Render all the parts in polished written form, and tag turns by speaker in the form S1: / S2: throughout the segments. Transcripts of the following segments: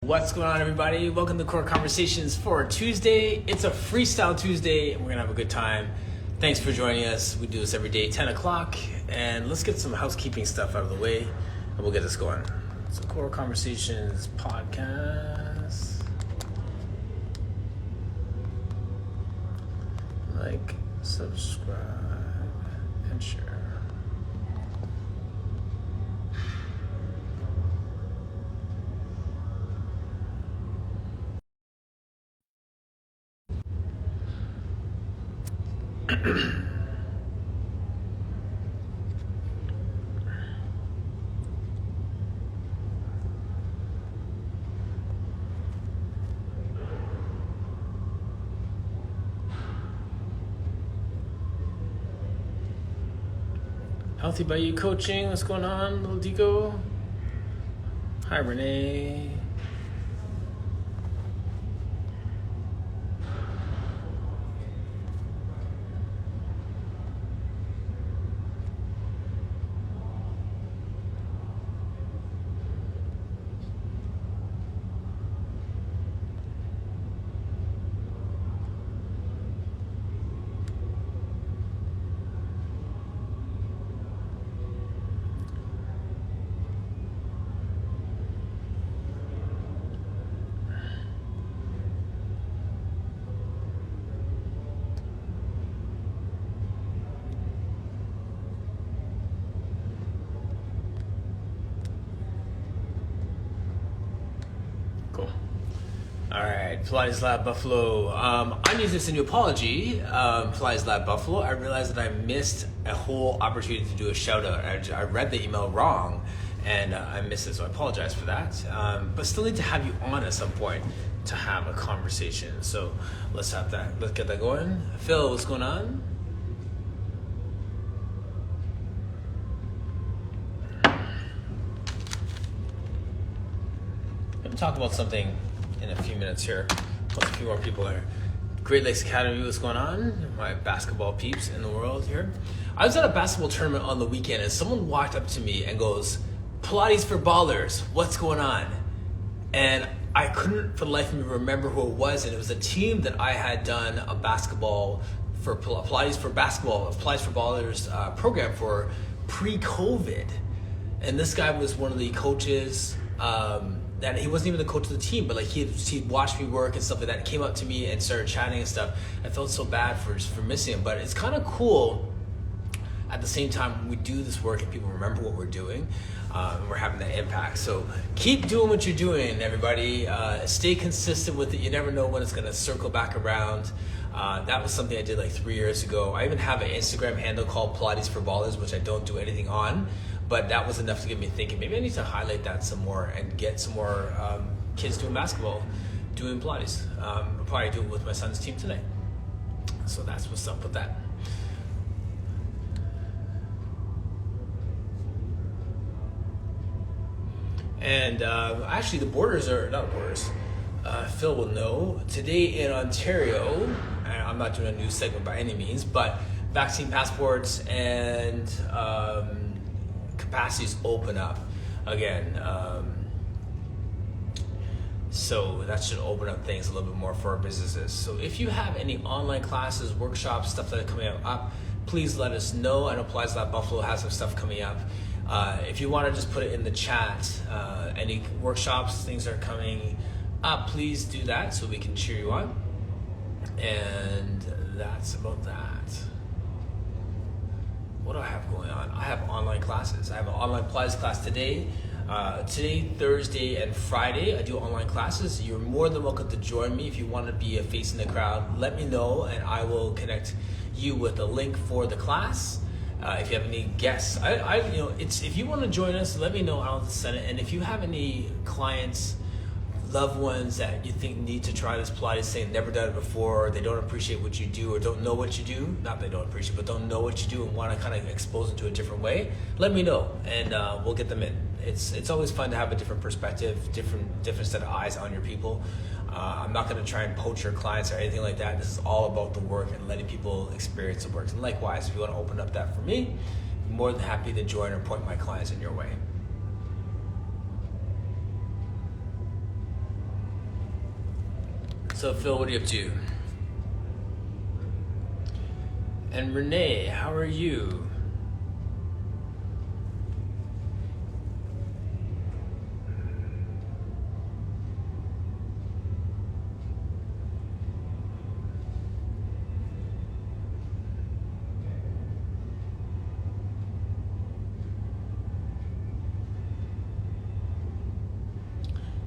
S1: What's going on, everybody? Welcome to Core Conversations for Tuesday. It's a freestyle Tuesday, and we're gonna have a good time. Thanks for joining us. We do this every day, 10 o'clock, and let's get some housekeeping stuff out of the way, and we'll get this going. So, Core Conversations podcast. Like, subscribe, and share. Healthy by You Coaching, what's going on, little Dico? Hi, Renee. Cool. All right, Pilates Lab Buffalo. I need to send you an apology, Pilates Lab Buffalo. I realized that I missed a whole opportunity to do a shout out. I read the email wrong and I missed it, so I apologize for that. But still need to have you on at some point to have a conversation. So let's have that. Let's get that going. Phil, what's going on? Talk about something in a few minutes here. Plus a few more people here. Great Lakes Academy, what's going on? My basketball peeps in the world here. I was at a basketball tournament on the weekend and someone walked up to me and goes, Pilates for Ballers, what's going on? And I couldn't for the life of me remember who it was, and it was a team that I had done a basketball for Pilates for Ballers program for pre-COVID. And this guy was one of the coaches, that he wasn't even the coach of the team, but like he'd watched me work and stuff like that. He came up to me and started chatting and stuff. I felt so bad for missing him, but it's kind of cool at the same time when we do this work and people remember what we're doing, and we're having that impact. So keep doing what you're doing, everybody. Stay consistent with it. You never know when it's gonna circle back around. That was something I did like 3 years ago. I even have an Instagram handle called Pilates for Ballers, which I don't do anything on. But that was enough to get me thinking, maybe I need to highlight that some more and get some more kids doing basketball, doing Pilates. I'll probably do it with my son's team tonight. So that's what's up with that. And actually the borders are, not borders, Phil will know, today in Ontario, and I'm not doing a news segment by any means, but vaccine passports and capacities open up again, so that should open up things a little bit more for our businesses. So if you have any online classes, workshops, stuff that are coming up, please let us know. I know Pilates Lab Buffalo has some stuff coming up. If you want to just put it in the chat, any workshops, things that are coming up, please do that so we can cheer you on. And that's about that. What do I have going on? I have online classes. I have an online Pilates class today. Today, Thursday, and Friday, I do online classes. You're more than welcome to join me. If you want to be a face in the crowd, let me know, and I will connect you with a link for the class. If you have any guests, if you want to join us, let me know. I'll send it. And if you have any clients, loved ones that you think need to try this Pilates thing, never done it before, or they don't appreciate what you do or don't know what you do, not they don't appreciate, but don't know what you do and want to kind of expose them to a different way, let me know and we'll get them in. It's always fun to have a different perspective, different set of eyes on your people. I'm not going to try and poach your clients or anything like that. This is all about the work and letting people experience the work. And likewise, if you want to open up that for me, I'm more than happy to join or point my clients in your way. So Phil, what are you up to? And Renee, how are you?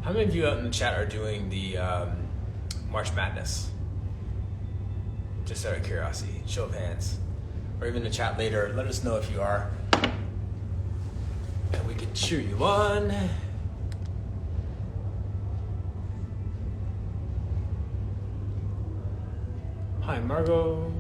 S1: How many of you out in the chat are doing the March Madness? Just out of curiosity, show of hands. Or even in the chat later, let us know if you are. And we can cheer you on. Hi, Margot.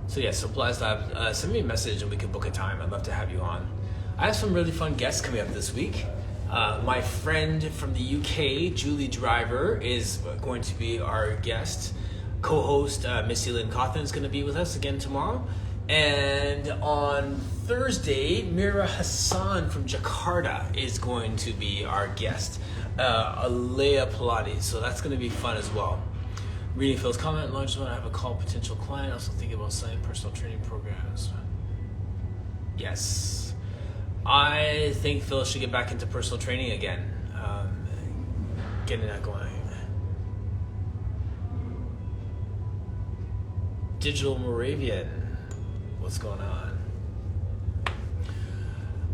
S1: So yeah, Supplies Lab, send me a message and we can book a time. I'd love to have you on. I have some really fun guests coming up this week. My friend from the UK, Julie Driver, is going to be our guest. Co-host Missy Lynn Cawthon is going to be with us again tomorrow. And on Thursday, Mira Hassan from Jakarta is going to be our guest. Alea Pilates, so that's going to be fun as well. Reading Phil's comment, launch when I have a call potential client. Also thinking about signing personal training programs. Yes. I think Phil should get back into personal training again. Getting that going. Digital Moravian. What's going on?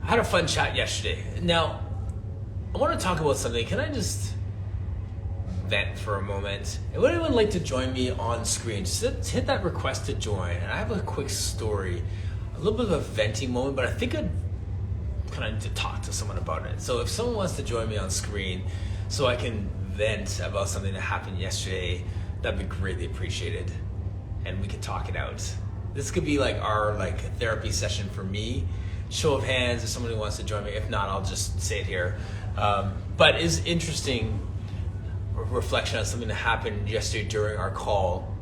S1: I had a fun chat yesterday. Now, I want to talk about something. Can I just vent for a moment? And would anyone like to join me on screen? Just hit that request to join. And I have a quick story, a little bit of a venting moment, but I think I'd kind of need to talk to someone about it. So if someone wants to join me on screen so I can vent about something that happened yesterday, that'd be greatly appreciated. And we can talk it out. This could be like our therapy session for me. Show of hands if somebody wants to join me. If not, I'll just say it here. But it's interesting reflection on something that happened yesterday during our call,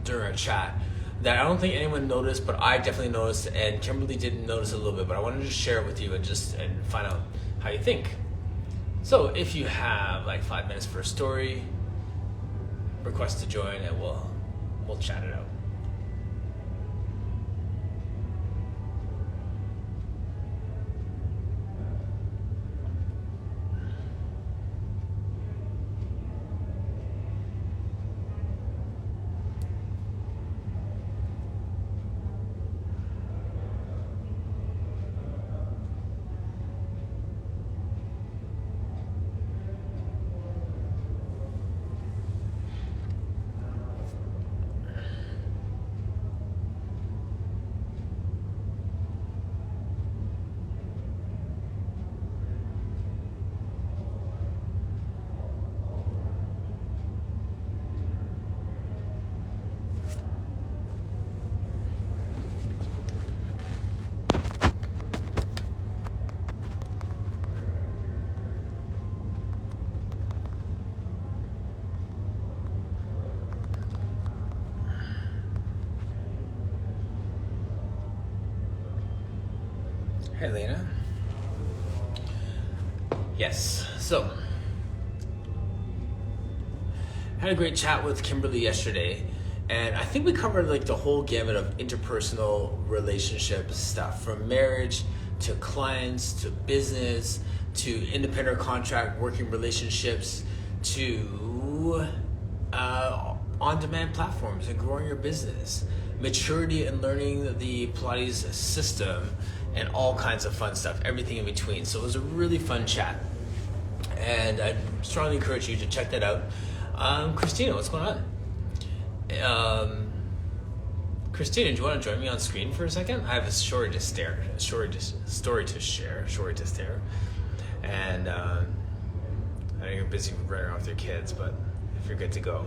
S1: during our chat, that I don't think anyone noticed, but I definitely noticed, and Kimberly didn't notice a little bit, but I wanted to share it with you and find out how you think. So if you have 5 minutes for a story, request to join, and we'll chat it out. Hey, Lena. Yes, so had a great chat with Kimberly yesterday, and I think we covered the whole gamut of interpersonal relationship stuff, from marriage to clients to business to independent contract working relationships to on-demand platforms and growing your business, maturity and learning the Pilates system, and all kinds of fun stuff, everything in between. So it was a really fun chat, and I strongly encourage you to check that out. Christina, what's going on? Christina, do you want to join me on screen for a second? I have a story to share, and I know you're busy running around with your kids, but if you're good to go,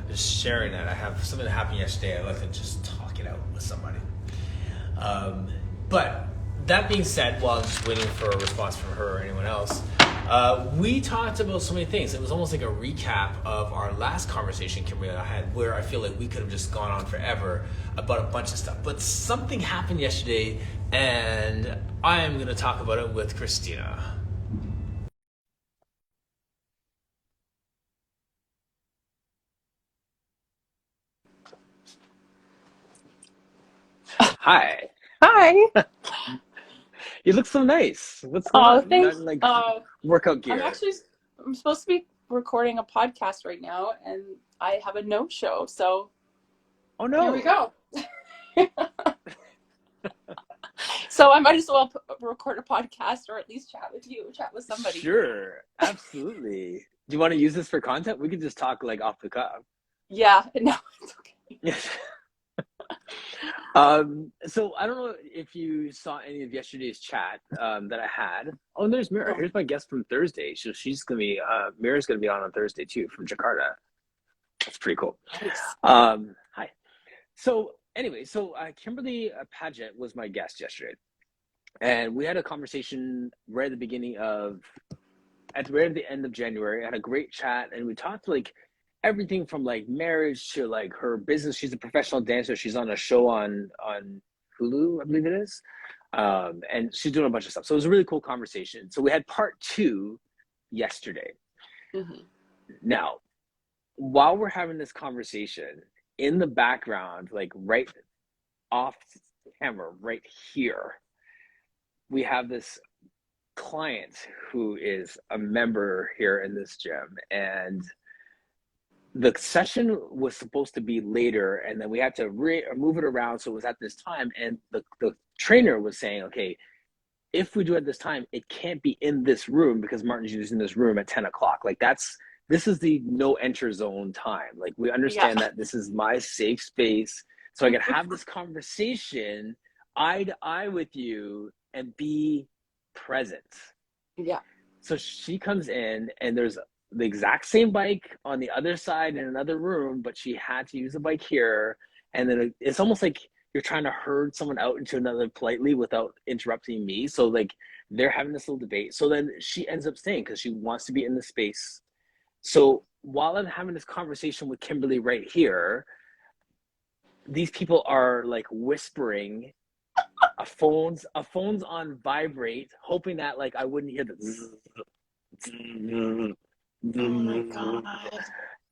S1: just sharing that I have something that happened yesterday. I'd like to just talk it out with somebody. But that being said, while I'm just waiting for a response from her or anyone else, We talked about so many things. It was almost like a recap of our last conversation Kimberly and I had, where I feel like we could have just gone on forever about a bunch of stuff. But something happened yesterday, and I am going to talk about it with Christina. Hi.
S2: Hi.
S1: You look so nice. What's going
S2: Oh,
S1: on? You're not
S2: thanks.
S1: in like workout
S2: I'm
S1: gear.
S2: actually I'm supposed to be recording a podcast right now, and I have a no-show. So
S1: Oh
S2: here we
S1: no.
S2: go. So I might as well record a podcast, or at least chat with somebody.
S1: Sure. Absolutely. Do you want to use this for content? We could just talk like off the cuff.
S2: Yeah. No, it's okay.
S1: Yes. So I don't know if you saw any of yesterday's chat that I had. Oh, and there's Mira.
S2: No.
S1: Here's my guest from Thursday. So she's gonna be Mira's gonna be on Thursday too from Jakarta. That's pretty cool.
S2: Nice.
S1: Hi. So anyway, Kimberly Paget was my guest yesterday, and we had a conversation right at the beginning of right at the end of January. I had a great chat, and we talked like everything from like marriage to like her business. She's a professional dancer. She's on a show on Hulu, I believe it is, and she's doing a bunch of stuff. So it was a really cool conversation. So we had part two yesterday.
S2: Mm-hmm.
S1: Now, while we're having this conversation, in the background, like right off camera, right here, we have this client who is a member here in this gym, and the session was supposed to be later, and then we had to move it around, so it was at this time. And the trainer was saying, okay, if we do it at this time, it can't be in this room because Martin's using this room at 10 o'clock. Like this is the no enter zone time. Like we understand that this is my safe space, so I can have this conversation eye to eye with you and be present.
S2: Yeah.
S1: So she comes in, and there's the exact same bike on the other side in another room, but she had to use the bike here. And then it's almost like you're trying to herd someone out into another politely without interrupting me. So like they're having this little debate. So then she ends up staying because she wants to be in the space. So while I'm having this conversation with Kimberly right here, these people are like whispering. A phone's on vibrate, hoping that like I wouldn't hear the zzz.
S2: Oh my God.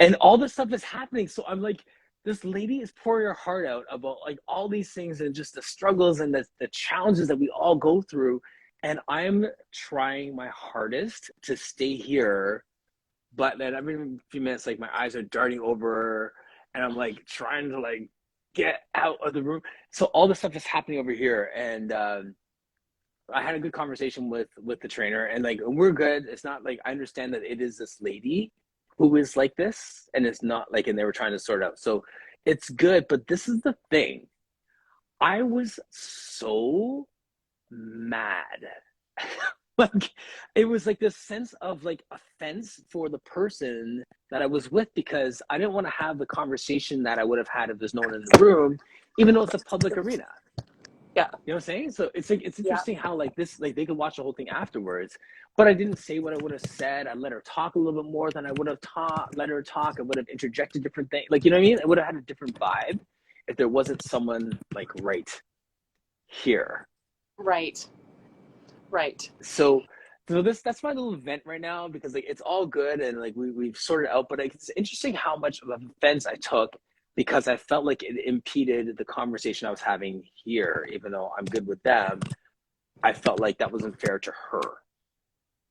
S1: And all this stuff is happening. So I'm like, this lady is pouring her heart out about like all these things and just the struggles and the challenges that we all go through. And I'm trying my hardest to stay here. But then every few minutes, like my eyes are darting over, and I'm like trying to like get out of the room. So all this stuff is happening over here. And I had a good conversation with the trainer, and like we're good. It's not like, I understand that it is this lady who is like this, and it's not like, and they were trying to sort out. So it's good, but this is the thing. I was so mad. Like it was like this sense of like offense for the person that I was with, because I didn't want to have the conversation that I would have had if there's no one in the room, even though it's a public arena.
S2: Yeah.
S1: You know what I'm saying? So it's like, it's
S2: Yeah.
S1: interesting how like this, like they could watch the whole thing afterwards, but I didn't say what I would have said. I let her talk a little bit more than I would have let her talk. I would have interjected different things. Like, you know what I mean? I would have had a different vibe if there wasn't someone like right here.
S2: Right.
S1: So that's my little event right now, because like it's all good and like we've sorted out, but like, it's interesting how much of offense I took because I felt like it impeded the conversation I was having here. Even though I'm good with them, I felt like that wasn't fair to her.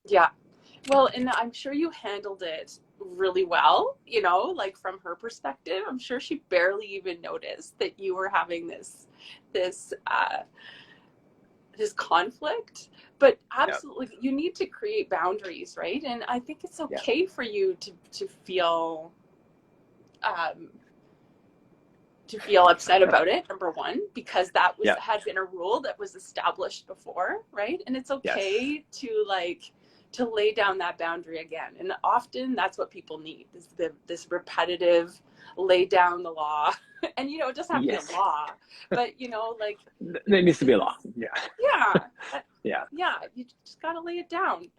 S2: Yeah. Well, and I'm sure you handled it really well, like from her perspective. I'm sure she barely even noticed that you were having this conflict. But absolutely, you need to create boundaries, right? And I think it's okay for you to feel upset about it, number one, because that had been a rule that was established before, right? And it's okay to lay down that boundary again. And often that's what people need, is this repetitive lay down the law. And it doesn't have to be a law, but like
S1: there needs to be a law.
S2: You just gotta lay it down.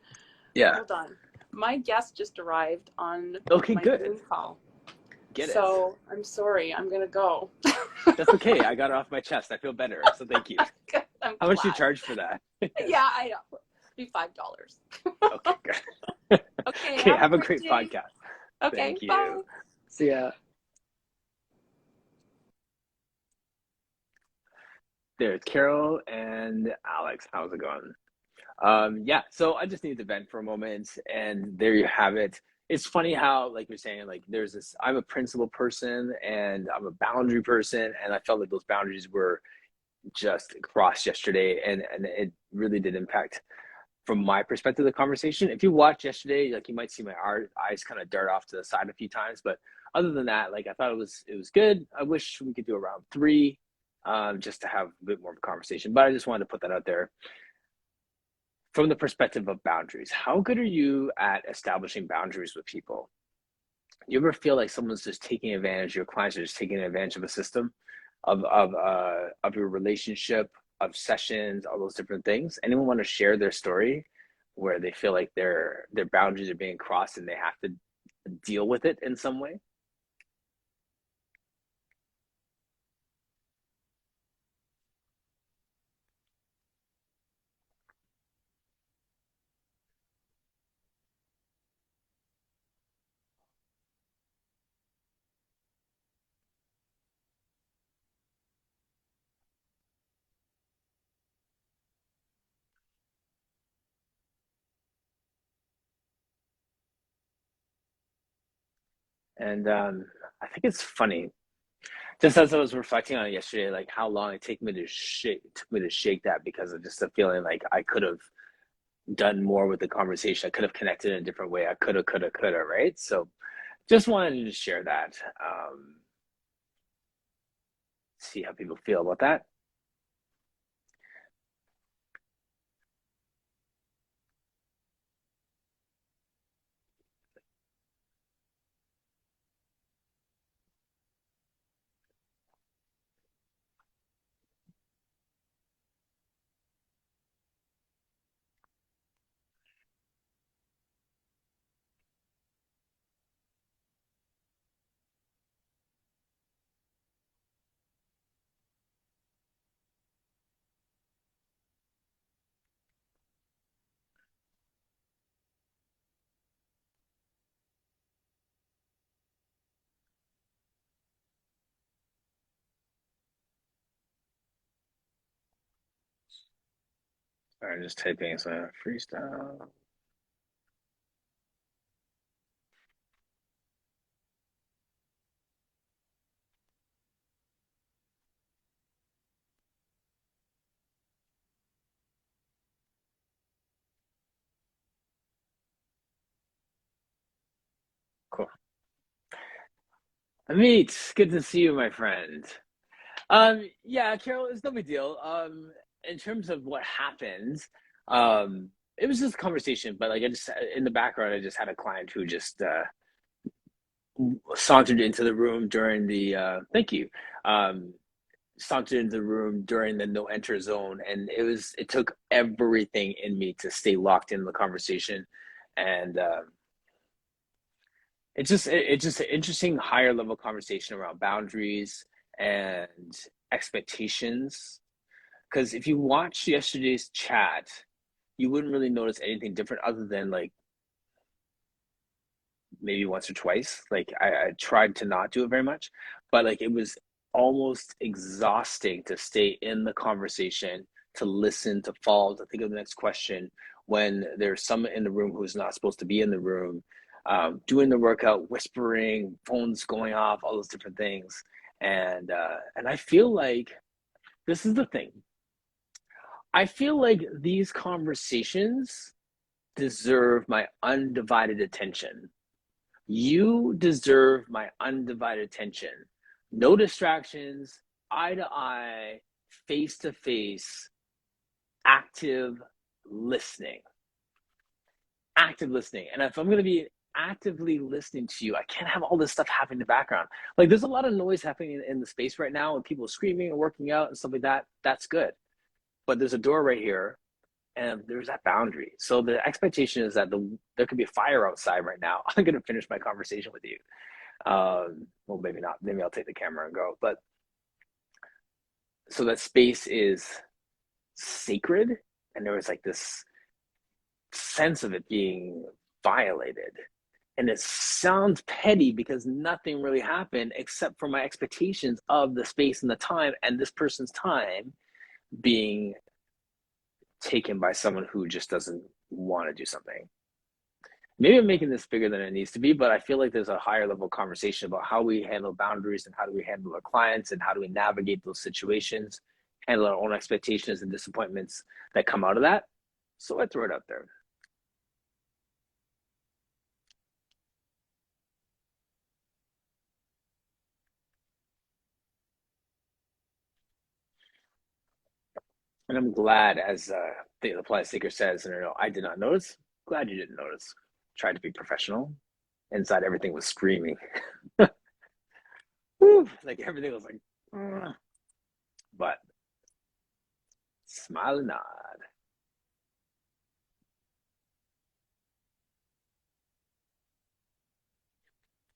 S1: Yeah.
S2: Hold on. My guest just arrived on
S1: Okay,
S2: my
S1: good.
S2: Zoom call.
S1: Get it.
S2: So I'm sorry. I'm going to go.
S1: That's okay. I got it off my chest. I feel better. So thank you. How much do you charge for that?
S2: Yeah, I know. Be $5.
S1: Okay, good.
S2: Okay,
S1: have a great podcast.
S2: Okay,
S1: thank you.
S2: bye.
S1: See ya. There's Carol and Alex. How's it going? Yeah, so I just need to vent for a moment, and there you have it. It's funny how, like you're saying, like there's this, I'm a principle person and I'm a boundary person, and I felt like those boundaries were just crossed yesterday, and it really did impact, from my perspective, the conversation. If you watched yesterday, like you might see my eyes kind of dart off to the side a few times, but other than that, like I thought it was good. I wish we could do around 3, just to have a bit more of a conversation, but I just wanted to put that out there. From the perspective of boundaries, how good are you at establishing boundaries with people? You ever feel like someone's just taking advantage, your clients are just taking advantage of a system, of your relationship, of sessions, all those different things? Anyone want to share their story where they feel like their boundaries are being crossed and they have to deal with it in some way? And I think it's funny, just as I was reflecting on it yesterday, like how long it took me to shake that, because of just the feeling like I could have done more with the conversation. I could have connected in a different way. I coulda, right? So just wanted to share that. See how people feel about that. All right, just typing some freestyle. Cool. Amit, good to see you, my friend. Yeah, Carol, it's no big deal. In terms of what happened, it was just a conversation, but like I just, in the background, I just had a client who just sauntered into the room during the thank you. Um, Sauntered into the room during the no enter zone, and it took everything in me to stay locked in the conversation. And it's just an interesting higher level conversation around boundaries and expectations. Because if you watch yesterday's chat, you wouldn't really notice anything different other than like maybe once or twice. Like I tried to not do it very much, but like it was almost exhausting to stay in the conversation, to listen, to follow, to think of the next question when there's someone in the room who's not supposed to be in the room, doing the workout, whispering, phones going off, all those different things. And I feel like this is the thing. I feel like these conversations deserve my undivided attention. You deserve my undivided attention. No distractions, eye to eye, face to face, active listening. Active listening. And if I'm going to be actively listening to you, I can't have all this stuff happening in the background. Like there's a lot of noise happening in the space right now, and people screaming and working out and stuff like that. That's good. But there's a door right here.
S3: and there's that boundary. So the expectation is that there could be a fire outside right now. I'm going to finish my conversation with you. Well, maybe not. Maybe I'll take the camera and go. But so that space is sacred, and there was like this sense of it being violated. And it sounds petty because nothing really happened except for my expectations of the space and the time, and this person's time being taken by someone who just doesn't want to do something. Maybe I'm making this bigger than it needs to be, but I feel like there's a higher level conversation about how we handle boundaries and how do we handle our clients and how do we navigate those situations, handle our own expectations and disappointments that come out of that. So I throw it out there. And I'm glad, as the applied seeker says, and I did not notice. Glad you didn't notice. Tried to be professional. Inside, everything was screaming. Whew, like everything was like, ugh. But smile and nod.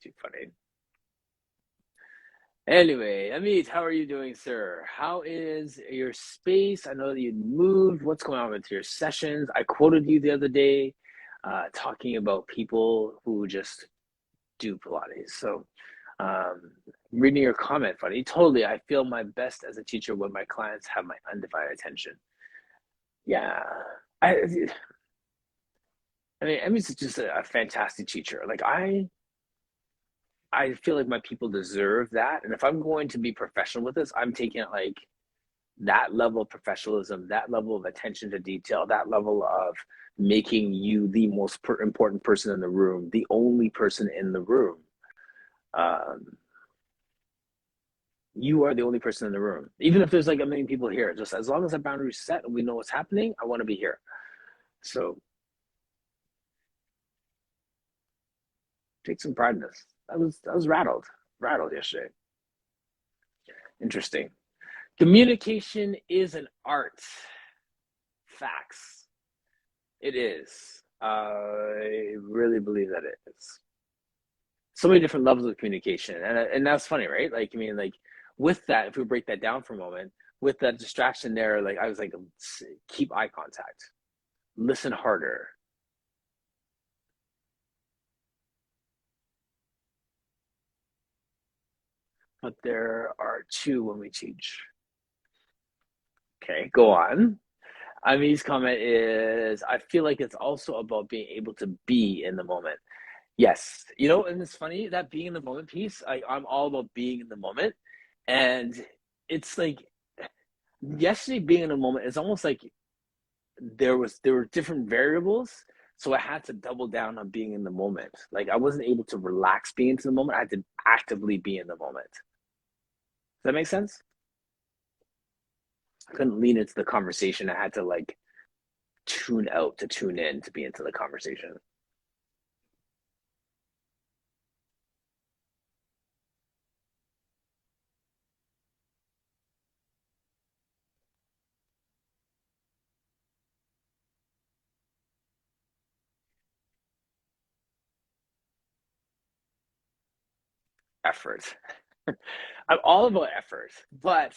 S3: Too funny. Anyway, Amit, how are you doing, sir? How is your space? I know that you moved. What's going on with your sessions? I quoted you the other day talking about people who just do Pilates. So, reading your comment, funny. Totally, I feel my best as a teacher when my clients have my undivided attention. Yeah, I, I mean, Amit's just a fantastic teacher. Like I feel like my people deserve that. And if I'm going to be professional with this, I'm taking it like that level of professionalism, that level of attention to detail, that level of making you the most important person in the room, the only person in the room. You are the only person in the room. Even if there's like a million people here, just as long as that boundary is set and we know what's happening, I want to be here. So take some pride in this. I was rattled yesterday. Interesting. Communication is an art. Facts. It is. I really believe that it is. So many different levels of communication, and that's funny, right? Like, I mean, like with that, if we break that down for a moment, with that distraction there, like I was like, keep eye contact, listen harder. But there are two when we teach. Okay, go on. Ami's comment is, I feel like it's also about being able to be in the moment. Yes, and it's funny that being in the moment piece. I'm all about being in the moment, and it's like yesterday being in the moment is almost like there were different variables, so I had to double down on being in the moment. Like I wasn't able to relax being into the moment. I had to actively be in the moment. Does that make sense? I couldn't lean into the conversation. I had to like tune out to tune in to be into the conversation. Effort. I'm all about effort, but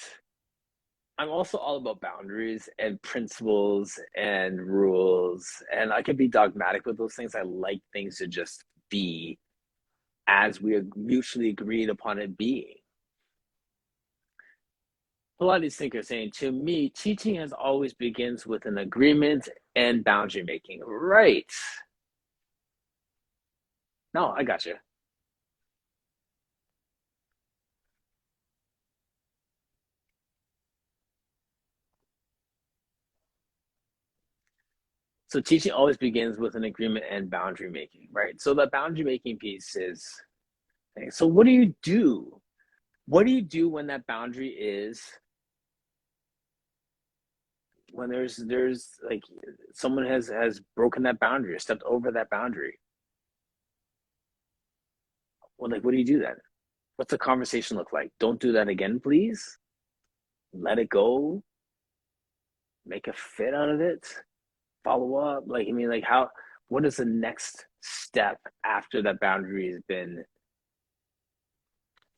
S3: I'm also all about boundaries and principles and rules. And I can be dogmatic with those things. I like things to just be as we mutually agreed upon it being. Pilates thinker saying, to me, teaching has always begins with an agreement and boundary making. Right. No, I got you. So teaching always begins with an agreement and boundary making, right? So the boundary making piece is, so what do you do? What do you do when that boundary is, when there's like someone has broken that boundary or stepped over that boundary? Well, like, what do you do then? What's the conversation look like? Don't do that again, please. Let it go. Make a fit out of it. follow up? Like, I mean, like what is the next step after that boundary has been,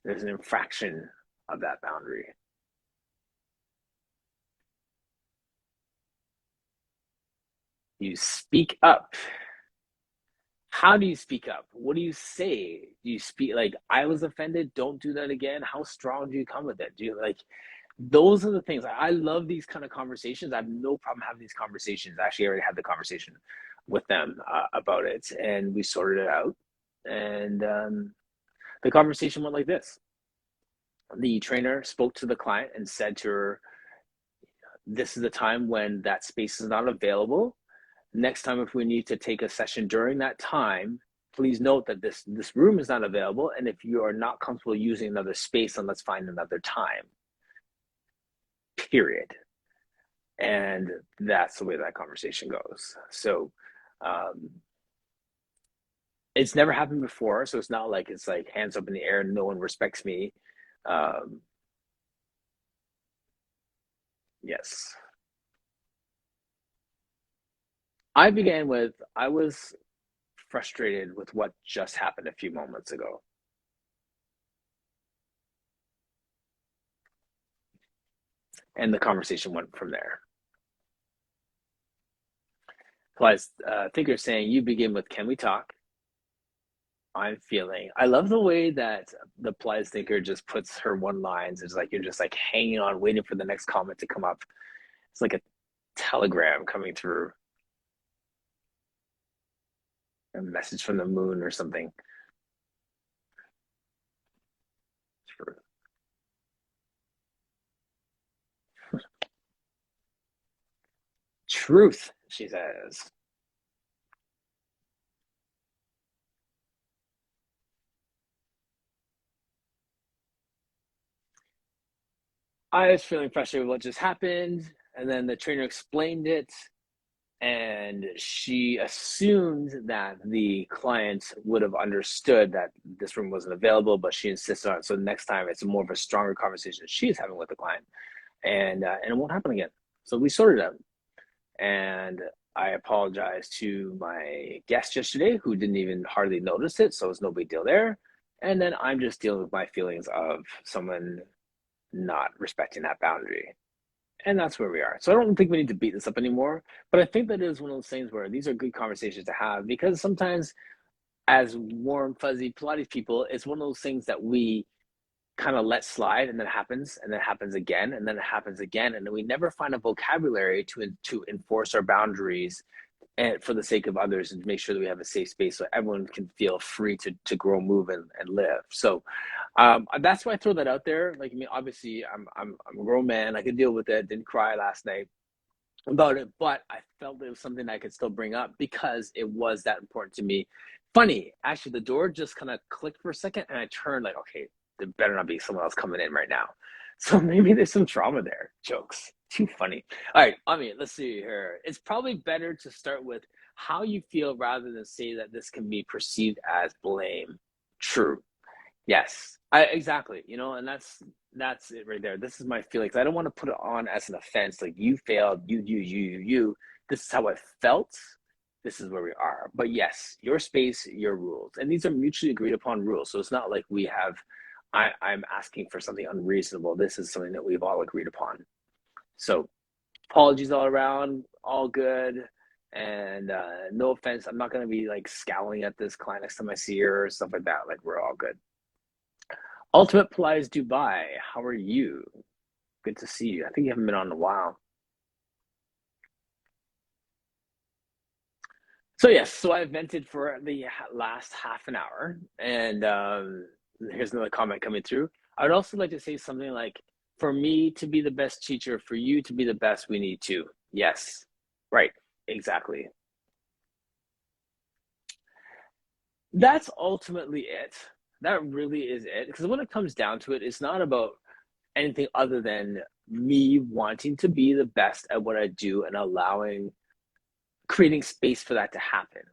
S3: there's an infraction of that boundary? You speak up. How do you speak up? What do you say? Do you speak like, I was offended, don't do that again? How strong do you come with it? Do you like, those are the things. I love these kind of conversations. I have no problem having these conversations. Actually, I already had the conversation with them about it, and we sorted it out. And the conversation went like this. The trainer spoke to the client and said to her, this is the time when that space is not available. Next time, if we need to take a session during that time, please note that this room is not available. And if you are not comfortable using another space, then let's find another time. Period. And that's the way that conversation goes. So it's never happened before. So it's not like it's like hands up in the air and no one respects me. Yes. I began with, I was frustrated with what just happened a few moments ago. And the conversation went from there. Plus, thinker saying, you begin with, can we talk? I'm feeling. I love the way that the Plies thinker just puts her one lines. It's like you're just like hanging on, waiting for the next comment to come up. It's like a telegram coming through, a message from the moon or something. Truth, she says. I was feeling frustrated with what just happened, and then the trainer explained it, and she assumed that the client would have understood that this room wasn't available, but she insisted on it. So next time, it's more of a stronger conversation she's having with the client, and it won't happen again. So we sorted it out, and I apologized to my guest yesterday, who didn't even hardly notice it, so it's no big deal there. And then I'm just dealing with my feelings of someone not respecting that boundary. And that's where we are. So I don't think we need to beat this up anymore. But I think that is one of those things where these are good conversations to have, because sometimes as warm, fuzzy Pilates people, it's one of those things that we kind of let slide, and then it happens, and then it happens again, and then it happens again. And then we never find a vocabulary to enforce our boundaries and for the sake of others, and to make sure that we have a safe space so everyone can feel free to grow, move, and live. So that's why I throw that out there. Like, I mean, obviously I'm a grown man. I could deal with it. Didn't cry last night about it, but I felt it was something I could still bring up because it was that important to me. Funny, actually, the door just kind of clicked for a second, and I turned like, okay, there better not be someone else coming in right now. So maybe there's some trauma there. Jokes. Too funny. All right, Amit, let's see here. It's probably better to start with how you feel rather than say that this can be perceived as blame. True. Yes, exactly. You know, and that's it right there. This is my feelings. I don't want to put it on as an offense. Like, you failed. You. This is how I felt. This is where we are. But yes, your space, your rules, and these are mutually agreed upon rules. So it's not like we have. I'm asking for something unreasonable. This is something that we've all agreed upon. So apologies all around, all good. And no offense, I'm not going to be like scowling at this client next time I see her or stuff like that. Like, we're all good. Ultimate Pilates Dubai, how are you? Good to see you. I think you haven't been on in a while. So yes, so I vented for the last half an hour, and here's another comment coming through. I would also like to say something like, for me to be the best teacher, for you to be the best, we need to. Yes, right, exactly. That's ultimately it. That really is it. Because when it comes down to it, it's not about anything other than me wanting to be the best at what I do and creating space for that to happen.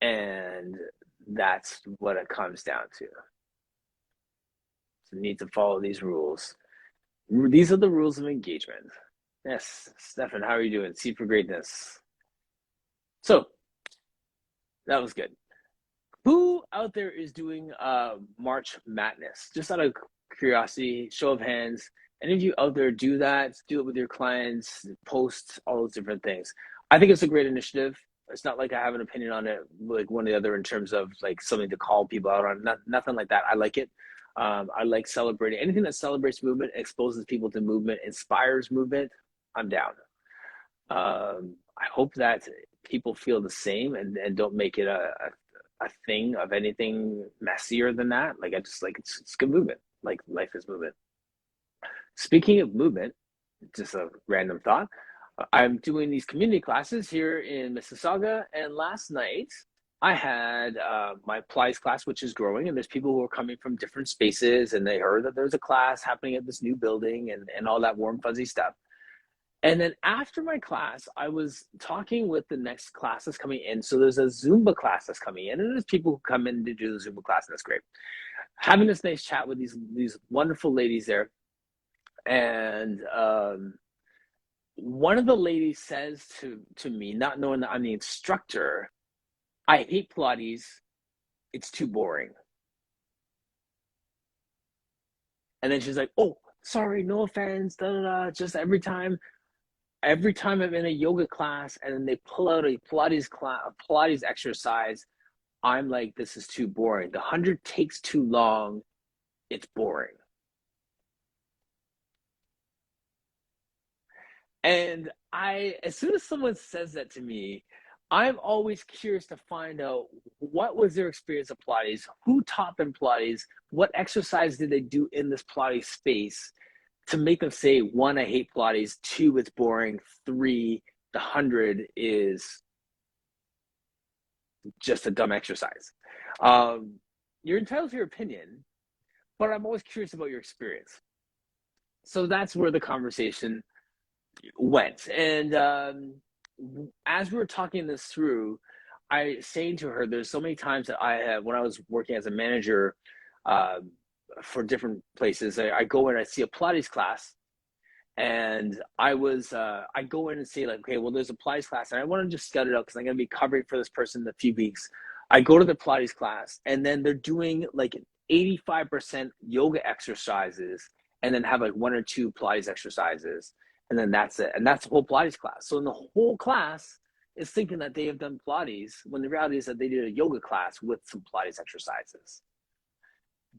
S3: And that's what it comes down to. So you need to follow these rules. These are the rules of engagement. Yes, Stefan, how are you doing? Seed for Greatness. So that was good. Who out there is doing March Madness? Just out of curiosity, show of hands. Any of you out there do that? Do it with your clients, post all those different things. I think it's a great initiative. It's not like I have an opinion on it like one or the other in terms of like something to call people out on. Nothing like that. I like it. I like celebrating anything that celebrates movement, exposes people to movement, inspires movement. I'm down. I hope that people feel the same and don't make it a thing of anything messier than that. Like I just like it's good movement. Like life is movement. Speaking of movement, just a random thought. I'm doing these community classes here in Mississauga, and last night I had my Pilates class, which is growing, and there's people who are coming from different spaces, and they heard that there's a class happening at this new building and all that warm, fuzzy stuff. And then after my class, I was talking with the next class that's coming in. So there's a Zumba class that's coming in, and there's people who come in to do the Zumba class, and that's great. Having this nice chat with these wonderful ladies there. And one of the ladies says to me, not knowing that I'm the instructor, I hate Pilates. It's too boring. And then she's like, oh, sorry, no offense, da, da, da. Just every time I'm in a yoga class and then they pull out a Pilates exercise, I'm like, this is too boring. The 100 takes too long. It's boring. And as soon as someone says that to me, I'm always curious to find out what was their experience of Pilates, who taught them Pilates, what exercise did they do in this Pilates space to make them say, 1, I hate Pilates, 2, it's boring, 3, the 100 is just a dumb exercise. You're entitled to your opinion, but I'm always curious about your experience. So that's where the conversation went. And as we were talking this through, I saying to her, there's so many times that I have, when I was working as a manager for different places, I go in, I see a Pilates class, and I go in and say like, okay, well, there's a Pilates class, and I want to just scout it out because I'm going to be covering for this person in a few weeks. I go to the Pilates class, and then they're doing like 85% yoga exercises, and then have like 1 or 2 Pilates exercises. And then that's it. And that's the whole Pilates class. So in the whole class is thinking that they have done Pilates when the reality is that they did a yoga class with some Pilates exercises.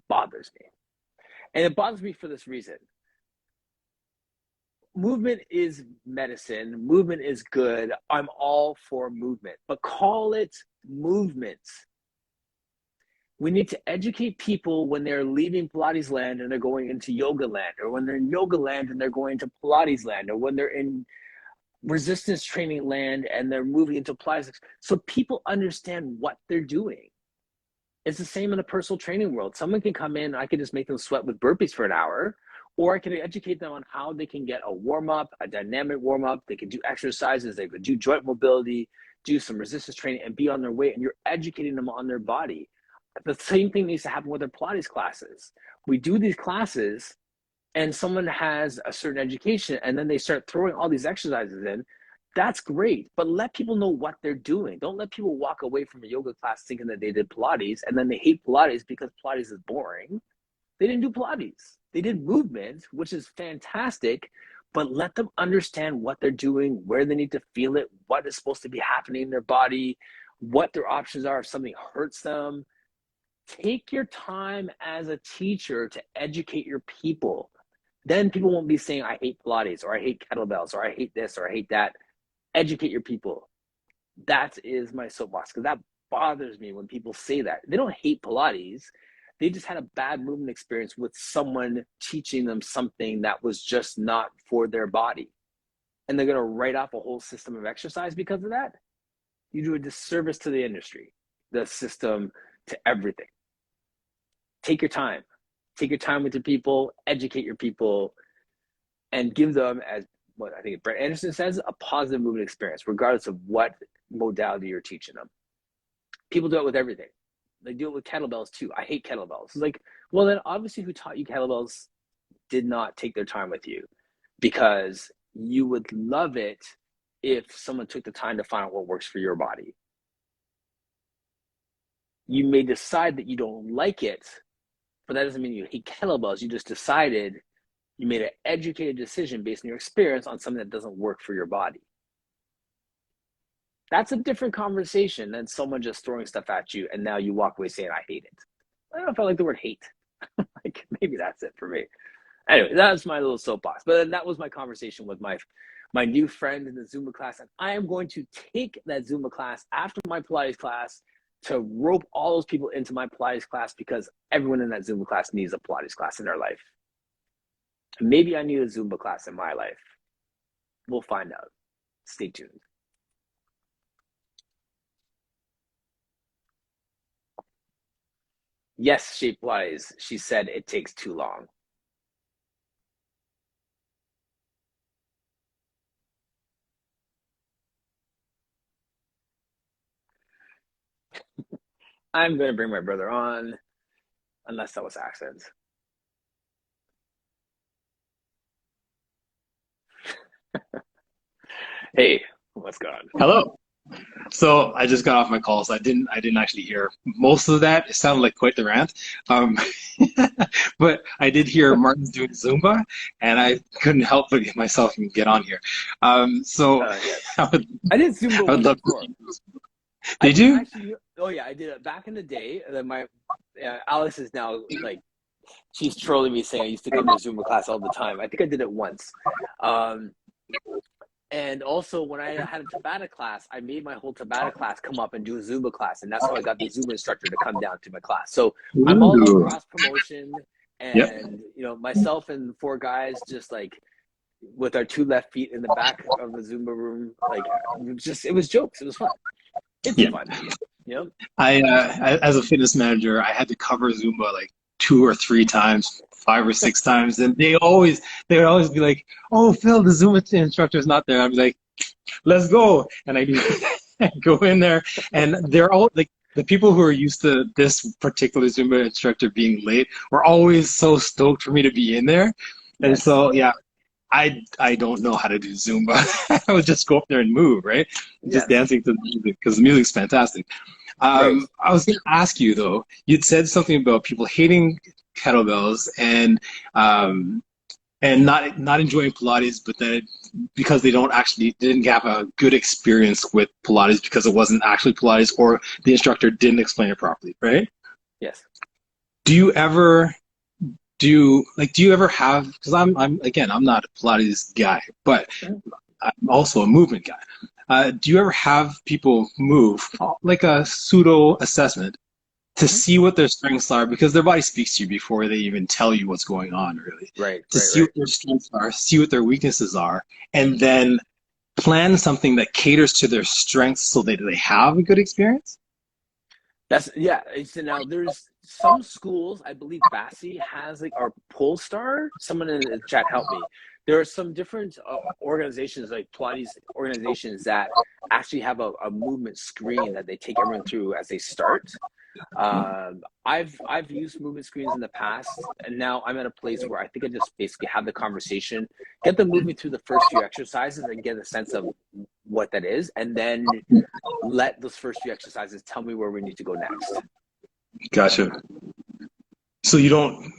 S3: Bothers me. And it bothers me for this reason. Movement is medicine. Movement is good. I'm all for movement, but call it movement. We need to educate people when they're leaving Pilates land and they're going into yoga land, or when they're in yoga land and they're going to Pilates land, or when they're in resistance training land and they're moving into Pilates, so people understand what they're doing. It's the same in the personal training world. Someone can come in, I could just make them sweat with burpees for an hour, or I can educate them on how they can get a warm-up, a dynamic warm-up. They can do exercises, they could do joint mobility, do some resistance training, and be on their way, and you're educating them on their body. The same thing needs to happen with their Pilates classes. We do these classes and someone has a certain education and then they start throwing all these exercises in. That's great, but let people know what they're doing. Don't let people walk away from a yoga class thinking that they did Pilates and then they hate Pilates because Pilates is boring. They didn't do Pilates. They did movement, which is fantastic, but let them understand what they're doing, where they need to feel it, what is supposed to be happening in their body, what their options are if something hurts them. Take your time as a teacher to educate your people. Then people won't be saying, I hate Pilates, or I hate kettlebells, or I hate this, or I hate that. Educate your people. That is my soapbox, because that bothers me when people say that. They don't hate Pilates. They just had a bad movement experience with someone teaching them something that was just not for their body. And they're going to write off a whole system of exercise because of that. You do a disservice to the industry, the system, to everything. Take your time. Take your time with your people, educate your people, and give them, as what I think Brett Anderson says, a positive movement experience, regardless of what modality you're teaching them. People do it with everything. They do it with kettlebells too. I hate kettlebells. It's like, well, then obviously who taught you kettlebells did not take their time with you, because you would love it if someone took the time to find out what works for your body. You may decide that you don't like it, but that doesn't mean you hate kettlebells. You just decided, you made an educated decision based on your experience on something that doesn't work for your body. That's a different conversation than someone just throwing stuff at you and now you walk away saying, I hate it. I don't know if I like the word hate. Like, maybe that's it for me. Anyway, that's my little soapbox. But then that was my conversation with my new friend in the Zumba class. And I am going to take that Zumba class after my Pilates class to rope all those people into my Pilates class, because everyone in that Zumba class needs a Pilates class in their life. Maybe I need a Zumba class in my life. We'll find out. Stay tuned. Yes, Shape Pilates. She said it takes too long. I'm going to bring my brother on, unless that was accident. Hey, what's going on?
S4: Hello. So I just got off my call, so I didn't actually hear most of that. It sounded like quite the rant. But I did hear Martin's doing Zumba, and I couldn't help but get myself and get on here.
S3: Yes. I did Zumba once before.
S4: Did you?
S3: Actually, oh yeah, I did it back in the day. And then my Alice is now like, she's trolling me saying I used to come to Zumba class all the time. I think I did it once. And also, when I had a Tabata class, I made my whole Tabata class come up and do a Zumba class, and that's how I got the Zumba instructor to come down to my class. So I'm all about cross promotion, and you know, myself and 4 guys just like with our 2 left feet in the back of the Zumba room, like it was jokes. It was fun. It's fun. You know?
S4: I as a fitness manager, I had to cover Zumba like 2 or 3 times, 5 or 6 times, and they would always be like, "Oh, Phil, the Zumba instructor is not there." I'm like, "Let's go!" And I do go in there, and they're all like, the people who are used to this particular Zumba instructor being late were always so stoked for me to be in there, and so yeah. I don't know how to do Zumba. I would just go up there and move, right? Just dancing to the music, because the music's fantastic. I was going to ask you, though, you'd said something about people hating kettlebells and not enjoying Pilates, but then because they didn't have a good experience with Pilates because it wasn't actually Pilates, or the instructor didn't explain it properly, right?
S3: Yes.
S4: Do you ever have, because I'm not a Pilates guy, but I'm also a movement guy. Do you ever have people move like a pseudo assessment to see what their strengths are, because their body speaks to you before they even tell you what's going on, really? See what their strengths are, see what their weaknesses are, and then plan something that caters to their strengths so that they have a good experience?
S3: So now there's some schools, I believe Bassi has like our Polestar. Someone in the chat help me. There are some different organizations, like Pilates organizations, that actually have a movement screen that they take everyone through as they start. I've used movement screens in the past, and now I'm at a place where I think I just basically have the conversation, get them moving through the first few exercises and get a sense of what that is, and then let those first few exercises tell me where we need to go next.
S4: Gotcha. So you don't,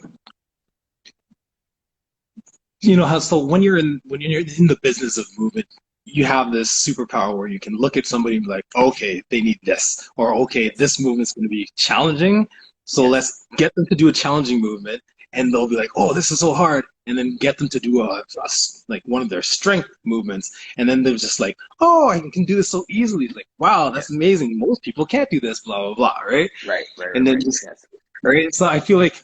S4: you know how, so when you're in the business of movement, you have this superpower where you can look at somebody and be like, okay, they need this, or okay, this movement's going to be challenging, so let's get them to do a challenging movement, and they'll be like, oh, this is so hard, and then get them to do like one of their strength movements, and then they're just like, oh, I can do this so easily. Like, wow, that's amazing. Most people can't do this, blah blah blah, right?
S3: Right.
S4: And then right. So I feel like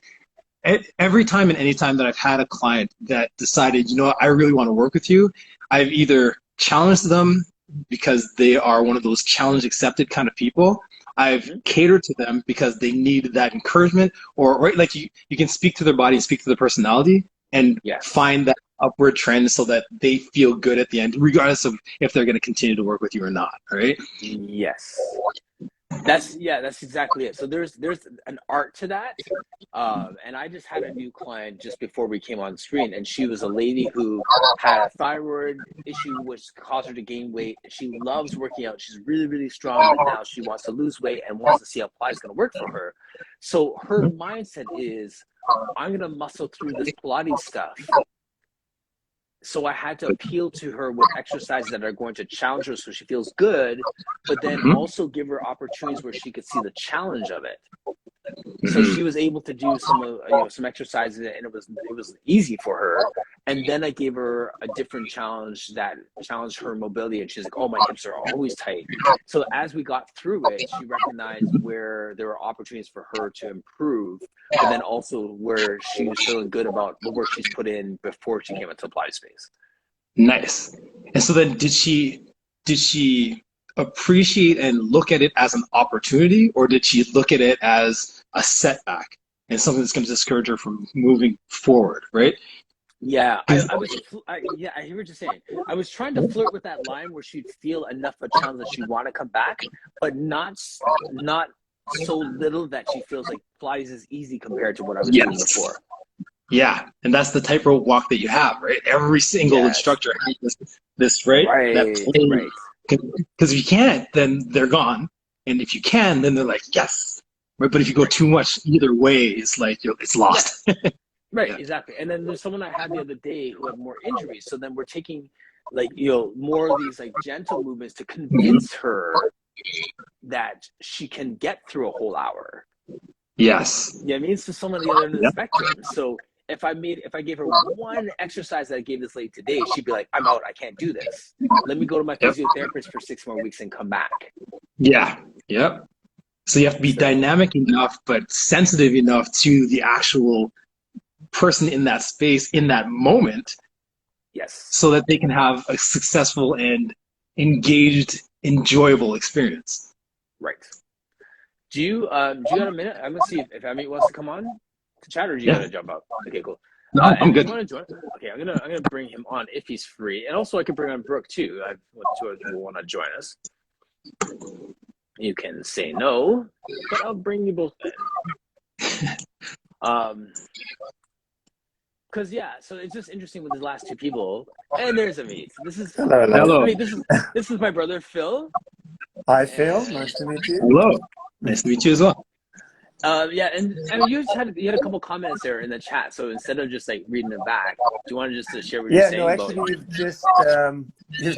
S4: every time and any time that I've had a client that decided, you know what, I really want to work with you, I've either challenged them because they are one of those challenge accepted kind of people. I've catered to them because they need that encouragement, or right, like you can speak to their body and speak to their personality and find that upward trend so that they feel good at the end, regardless of if they're going to continue to work with you or not, right?
S3: Yes. That's exactly it. So there's an art to that. And I just had a new client just before we came on screen, and she was a lady who had a thyroid issue which caused her to gain weight. She loves working out. She's really, really strong, but now she wants to lose weight and wants to see how Pilates is going to work for her. So her mindset is, I'm going to muscle through this Pilates stuff. So I had to appeal to her with exercises that are going to challenge her so she feels good, but then also give her opportunities where she could see the challenge of it. So she was able to do some exercises, and it was easy for her. And then I gave her a different challenge that challenged her mobility, and she's like, "Oh, my hips are always tight." So as we got through it, she recognized where there were opportunities for her to improve, but then also where she was feeling good about the work she's put in before she came into the Pilates space.
S4: Nice. And so then did she appreciate and look at it as an opportunity, or did she look at it as a setback and something that's going to discourage her from moving forward, right?
S3: Yeah, I hear what you're saying. I was trying to flirt with that line where she'd feel enough of a challenge that she'd want to come back, but not so little that she feels like Pilates is easy compared to what I was doing before.
S4: Yeah, and that's the tightrope walk that you have, right? Every single instructor has this right?
S3: Right.
S4: Because if you can't, then they're gone. And if you can, then they're like, yes. Right? But if you go too much either way, it's like it's lost.
S3: Right, exactly. And then there's someone I had the other day who had more injuries. So then we're taking more of these gentle movements to convince her that she can get through a whole hour.
S4: Yes.
S3: Yeah, I mean, it's to someone on the other end of the spectrum. So if I gave her one exercise that I gave this lady today, she'd be like, "I'm out. I can't do this. Let me go to my physiotherapist for 6 more weeks and come back."
S4: Yeah. Yep. So you have to be dynamic enough, but sensitive enough to the actual person in that space in that moment.
S3: Yes.
S4: So that they can have a successful and engaged, enjoyable experience.
S3: Right. Do you got a minute? I'm gonna see if Amit wants to come on to chat, or do you gotta jump out? Okay, cool.
S4: No, I'm good.
S3: Do you want to join? Okay, I'm gonna bring him on if he's free, and also I can bring on Brooke too. I two other people want to join us. You can say no, but I'll bring you both in. Because so it's just interesting with the last two people, and there's Amit. This is
S4: hello.
S3: I mean, this is my brother Phil.
S5: Hi Phil, nice to meet you.
S4: Hello, nice to meet you as well.
S3: And I mean, you had a couple comments there in the chat. So instead of just reading them back, do you want to just share what you're saying?
S5: No, actually, you've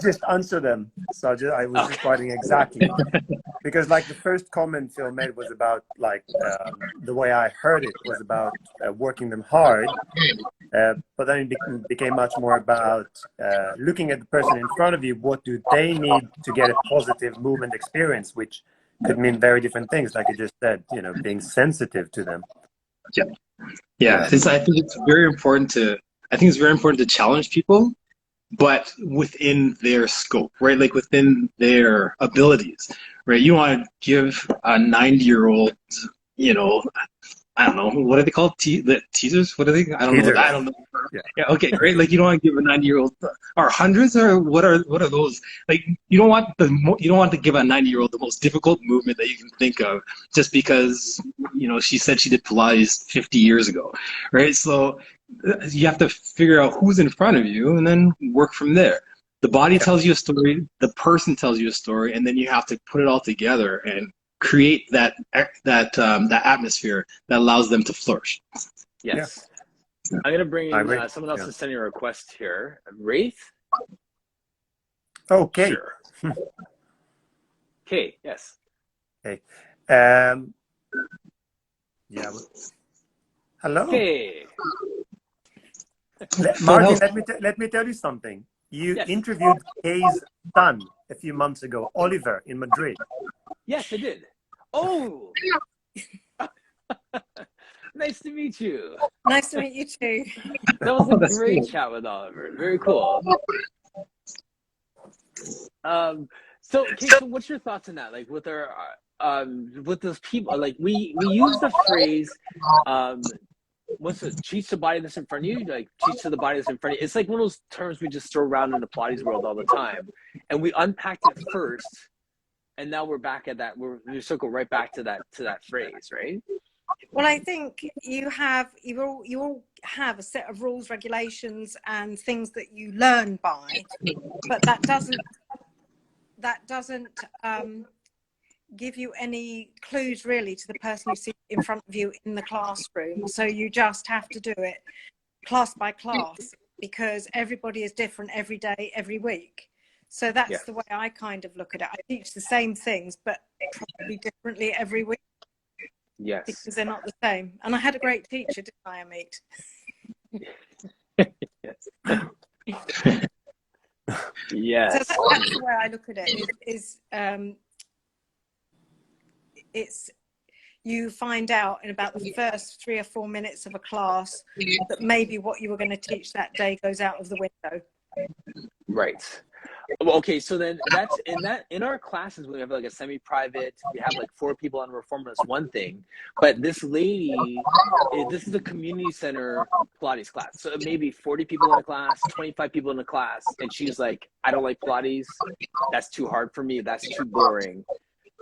S5: just answered them. So I was just writing exactly because the first comment Phil made was about the way I heard it was about working them hard, but then it became much more about looking at the person in front of you. What do they need to get a positive movement experience, which could mean very different things, like you just said, being sensitive to them.
S4: I think it's very important to challenge people, but within their scope, right? Like within their abilities, right? You want to give a 90-year-old, I don't know, what are they called? The teasers? What are they? I don't know. Yeah. Okay, great. You don't want to give a 90-year-old or hundreds, or what are those? You don't want to give a 90-year-old the most difficult movement that you can think of just because she said she did Pilates 50 years ago, right? So you have to figure out who's in front of you and then work from there. The body tells you a story, the person tells you a story, and then you have to put it all together and create that atmosphere that allows them to flourish.
S3: Yes. Yeah. I'm going to bring in someone else is sending a request here. Wraith?
S5: Okay.
S3: Sure. Okay, yes.
S5: Okay. Hello.
S3: Hey.
S5: Martin, let me tell you something. You interviewed Kay's son a few months ago, Oliver, in Madrid.
S3: Yes, I did. Oh, nice to meet you.
S6: Nice to meet you too.
S3: That was a great chat with Oliver. Very cool. So what's your thoughts on that? With our with those people, we use the phrase what's it? Cheats the body that's in front of you, cheats to the body that's in front of you. It's one of those terms we just throw around in the Pilates world all the time. And we unpacked it first and now we're back at that. We circle right back to that phrase, right?
S6: Well, I think you all have a set of rules, regulations, and things that you learn by, but that doesn't give you any clues really to the person you see in front of you in the classroom. So you just have to do it class by class, because everybody is different every day, every week. So that's the way I kind of look at it. I teach the same things, but probably differently every week.
S3: Yes.
S6: Because they're not the same. And I had a great teacher, didn't I, Amit?
S3: Yes.
S6: So that's the way I look at it, it's you find out in about the first 3 or 4 minutes of a class that maybe what you were going to teach that day goes out of the window.
S3: Right. Well, okay, so then that's in our classes, we have like a semi-private, we have like 4 people on reform, that's one thing. But this lady, this is a community center Pilates class. So maybe 40 people in a class, 25 people in a class. And she's like, I don't like Pilates. That's too hard for me. That's too boring.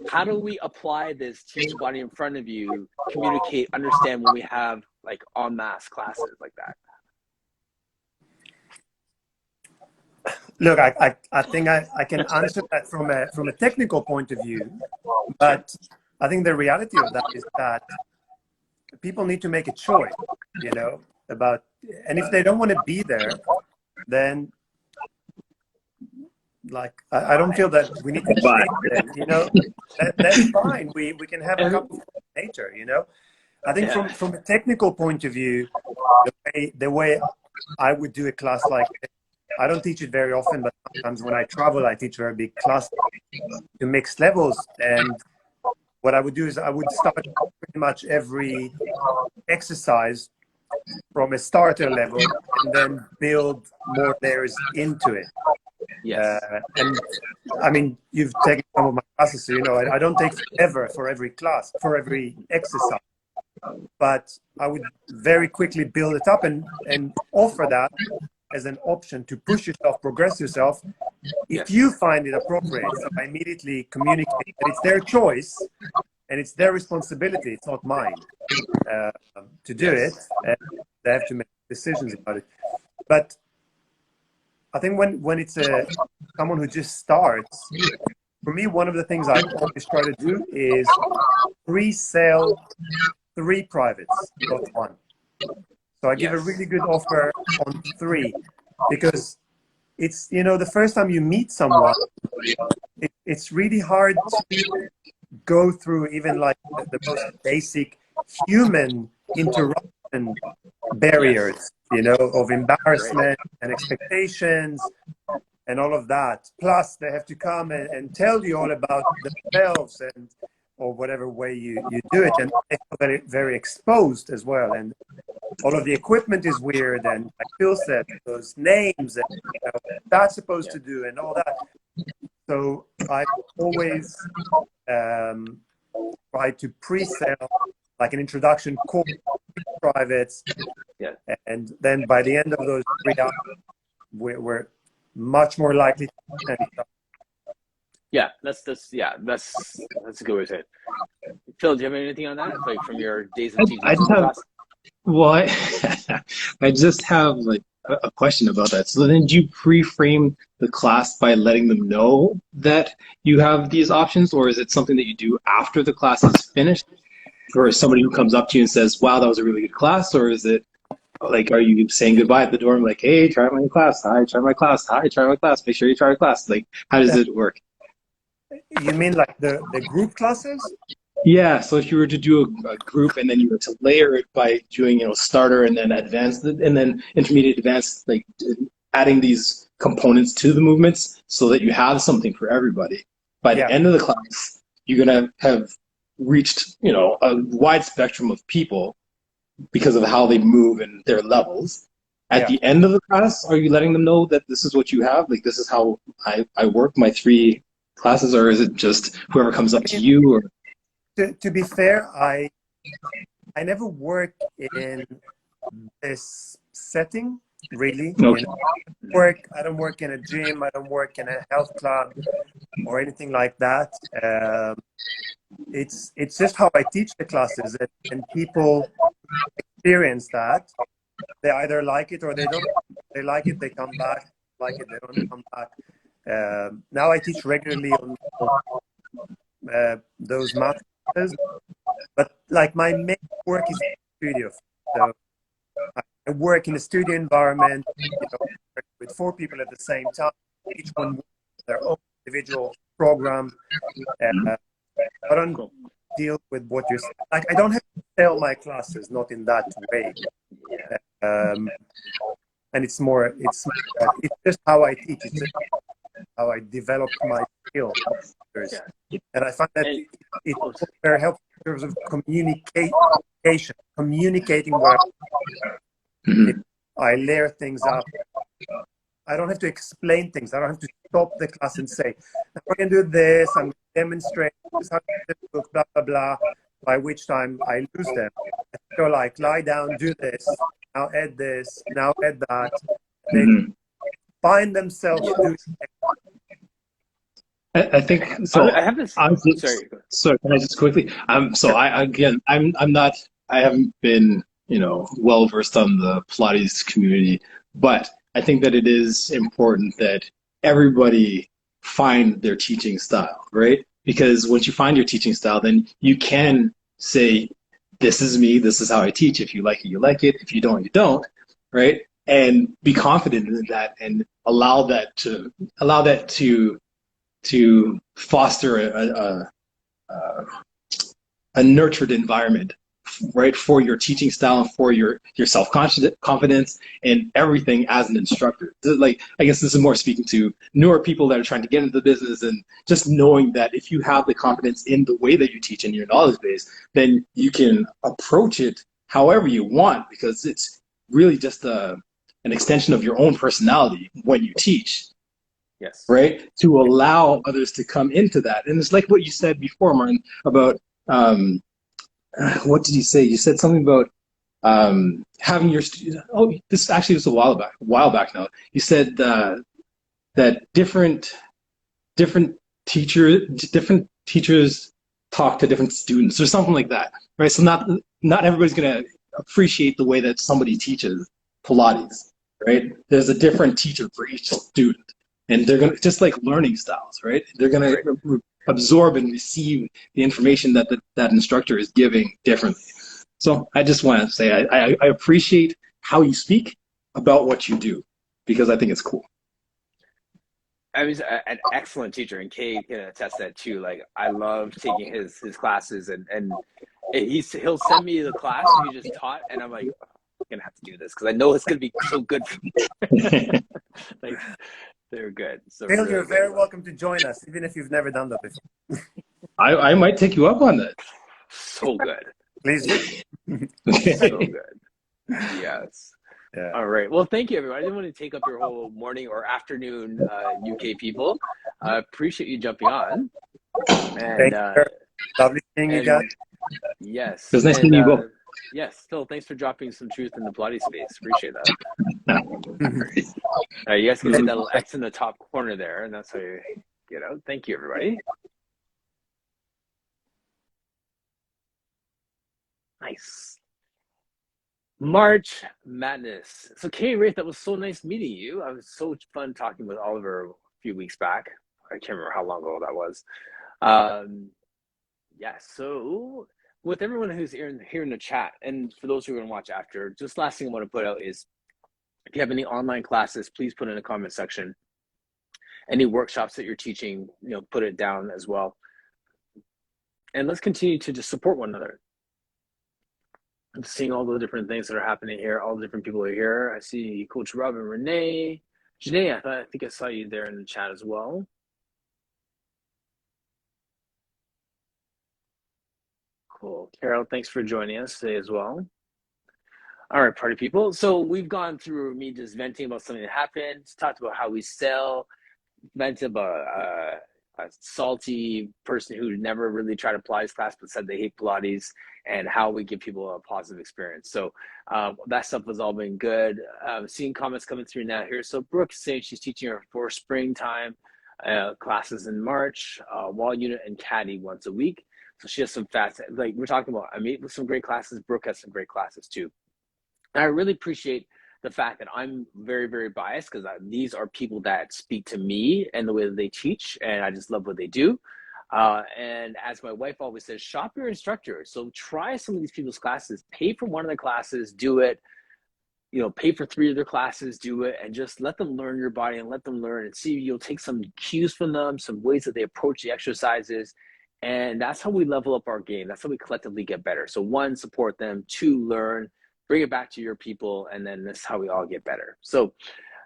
S3: How do we apply this, teach the body in front of you, communicate, understand when we have like en masse classes like that?
S5: Look, I think I can answer that from a technical point of view, but I think the reality of that is that people need to make a choice, you know, about, and if they don't want to be there, then like I don't feel that we need to change them, you know. That's fine. We can have a couple of nature, you know. I think from a technical point of view, the way I would do a class like this, I don't teach it very often, but sometimes when I travel, I teach very big class to mixed levels. And what I would do is I would start pretty much every exercise from a starter level and then build more layers into it.
S3: Yes.
S5: And I mean, you've taken some of my classes, so you know I don't take forever for every class, for every exercise. But I would very quickly build it up and offer that as an option to push yourself, progress yourself, if you find it appropriate. So I immediately communicate that it's their choice and it's their responsibility, it's not mine, to do it. And they have to make decisions about it. But I think when it's someone who just starts, for me, one of the things I always try to do is pre-sell 3 privates, not 1. So I give a really good offer on 3, because it's, you know, the first time you meet someone, it's really hard to go through even like the most basic human interaction barriers, you know, of embarrassment and expectations and all of that. Plus they have to come and tell you all about themselves and or whatever way you do it, and they feel very, very exposed as well. And all of the equipment is weird, and like Phil said, those names and you know, that's supposed to do and all that. So I always try to pre-sell like an introduction course, privates, and then by the end of those 3 hours, we're much more likely to
S3: Yeah, that's a good way to say it. Phil, do you have anything on that, like from your days of teaching?
S4: I just have like a question about that. So then, do you pre-frame the class by letting them know that you have these options, or is it something that you do after the class is finished, or is somebody who comes up to you and says, "Wow, that was a really good class," or is it like, are you saying goodbye at the door and like, "Hey, try my class. Hi, try my class. Hi, try my class. Make sure you try my class." Like, how does it work?
S5: You mean like the group classes?
S4: Yeah, so if you were to do a group and then you were to layer it by doing, you know, starter and then advanced and then intermediate, advanced, like adding these components to the movements so that you have something for everybody. By the end of the class, you're going to have reached, you know, a wide spectrum of people because of how they move and their levels. At the end of the class, are you letting them know that this is what you have? Like, this is how I work my 3 classes, or is it just whoever comes up to you? Or
S5: to be fair, I never work in this setting. really.
S4: Okay.
S5: You know, I don't work in a gym. I don't work in a health club or anything like that. It's just how I teach the classes, and people experience that. They either like it or they don't. They like it, they come back. Like it, they don't come back. Now I teach regularly on those math classes, but like my main work is in the studio. So I work in a studio environment, you know, with 4 people at the same time. Each one with their own individual program. I don't deal with what you're like. I don't have to sell my classes, not in that way. And it's just how I teach. It's just how I develop my skills. And I find that it's very helpful in terms of communicating what I layer things up. I don't have to explain things. I don't have to stop the class and say, we're going to do this, I'm going to demonstrate this, how to do this book, blah, blah, blah, by which time I lose them. I go like, lie down, do this, now add this, now add that. They find themselves doing it.
S4: I think so.
S3: I have this.
S4: Sorry, can I just quickly? So I haven't been, well versed on the Pilates community, but I think that it is important that everybody find their teaching style, right? Because once you find your teaching style, then you can say, this is me, this is how I teach. If you like it, you like it. If you don't, you don't, right? And be confident in that and allow that to foster a nurtured environment, right, for your teaching style and for your self-confidence and everything as an instructor. Like, I guess this is more speaking to newer people that are trying to get into the business, and just knowing that if you have the confidence in the way that you teach and your knowledge base, then you can approach it however you want, because it's really just an extension of your own personality when you teach.
S3: Yes.
S4: Right? To allow others to come into that. And it's like what you said before, Martin, about what did you say? You said something about having your this actually was a while back now. You said that different teachers talk to different students or something like that. Right? So not everybody's gonna appreciate the way that somebody teaches Pilates, right? There's a different teacher for each student. And they're going to, just like learning styles, right? They're going to absorb and receive the information that that instructor is giving differently. So I just want to say I appreciate how you speak about what you do, because I think it's cool.
S3: I was an excellent teacher, and Kay can attest that too. Like, I love taking his classes, and he'll send me the class he just taught, and I'm like, oh, I'm going to have to do this because I know it's going to be so good for me. Like, they're good. So
S5: Phil,
S3: really
S5: you're very welcome to join us, even if you've never done that before.
S4: I might take you up on that.
S3: So good.
S5: Please do.
S3: So good. Yes.
S5: Yeah.
S3: All right. Well, thank you, everyone. I didn't want to take up your whole morning or afternoon, UK people. I appreciate you jumping on. And,
S5: Thank you. Lovely seeing you guys.
S3: Yes.
S4: It was nice meeting you both.
S3: Yes, Phil, thanks for dropping some truth in the Pilates space. Appreciate that. You guys can hit that little X in the top corner there, and that's how you get out. Thank you, everybody. Nice. March Madness. So, Kay Wraith, that was so nice meeting you. It was so fun talking with Oliver a few weeks back. I can't remember how long ago that was. So with everyone who's here in the chat, and for those who are going to watch after, just last thing I want to put out is, if you have any online classes, please put in the comment section. Any workshops that you're teaching, put it down as well. And let's continue to just support one another. I'm seeing all the different things that are happening here. All the different people are here. I see Coach Rob and Renee. Janae, I think I saw you there in the chat as well. Cool. Carol, thanks for joining us today as well. All right, party people. So we've gone through me just venting about something that happened, talked about how we sell, vented about salty person who never really tried a Pilates class but said they hate Pilates, and how we give people a positive experience. So that stuff has all been good. Seeing comments coming through now here. So Brooke is saying she's teaching her for springtime classes in March, wall unit and caddy once a week. So she has some fast, like we're talking about, Amit with some great classes, Brooke has some great classes too. And I really appreciate the fact that I'm very, very biased, because these are people that speak to me and the way that they teach, and I just love what they do. And as my wife always says, shop your instructor. So try some of these people's classes, pay for one of their classes, do it, pay for 3 of their classes, do it, and just let them learn your body and let them learn and see. You'll take some cues from them, some ways that they approach the exercises. And that's how we level up our game. That's how we collectively get better. So 1, support them, 2, learn, bring it back to your people, and then that's how we all get better. So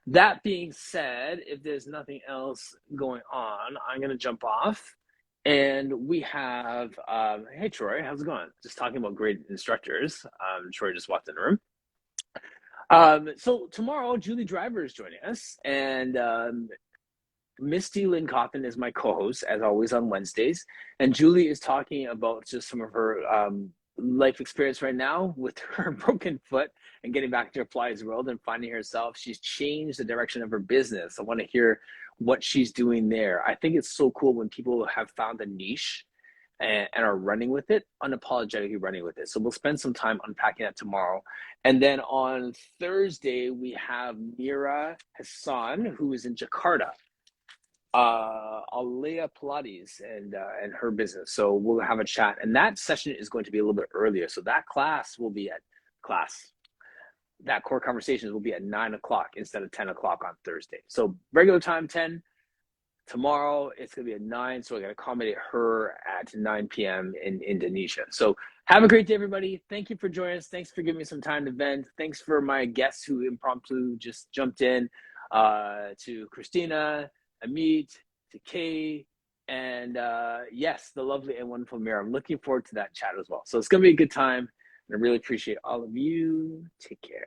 S3: that being said, if there's nothing else going on, I'm going to jump off. And we have, hey, Troy, how's it going? Just talking about great instructors. Troy just walked in the room. So tomorrow, Julie Driver is joining us, and Misty Lynn Coffin is my co-host, as always, on Wednesdays. And Julie is talking about just some of her life experience right now with her broken foot and getting back to her Pilates world and finding herself. She's changed the direction of her business. I want to hear what she's doing there. I think it's so cool when people have found a niche and are running with it, unapologetically running with it. So we'll spend some time unpacking that tomorrow. And then on Thursday, we have Mira Hassan, who is in Jakarta. Alea Pilates and her business. So we'll have a chat, and that session is going to be a little bit earlier. So that class will be that core conversations will be at 9 o'clock instead of 10 o'clock on Thursday. So regular time 10. Tomorrow it's going to be at 9. So I got to accommodate her at 9 p.m. in Indonesia. So have a great day, everybody. Thank you for joining us. Thanks for giving me some time to vent. Thanks for my guests who impromptu just jumped in, to Christina, Amit, to Kay, and yes, the lovely and wonderful Mira. I'm looking forward to that chat as well. So it's going to be a good time, and I really appreciate all of you. Take care.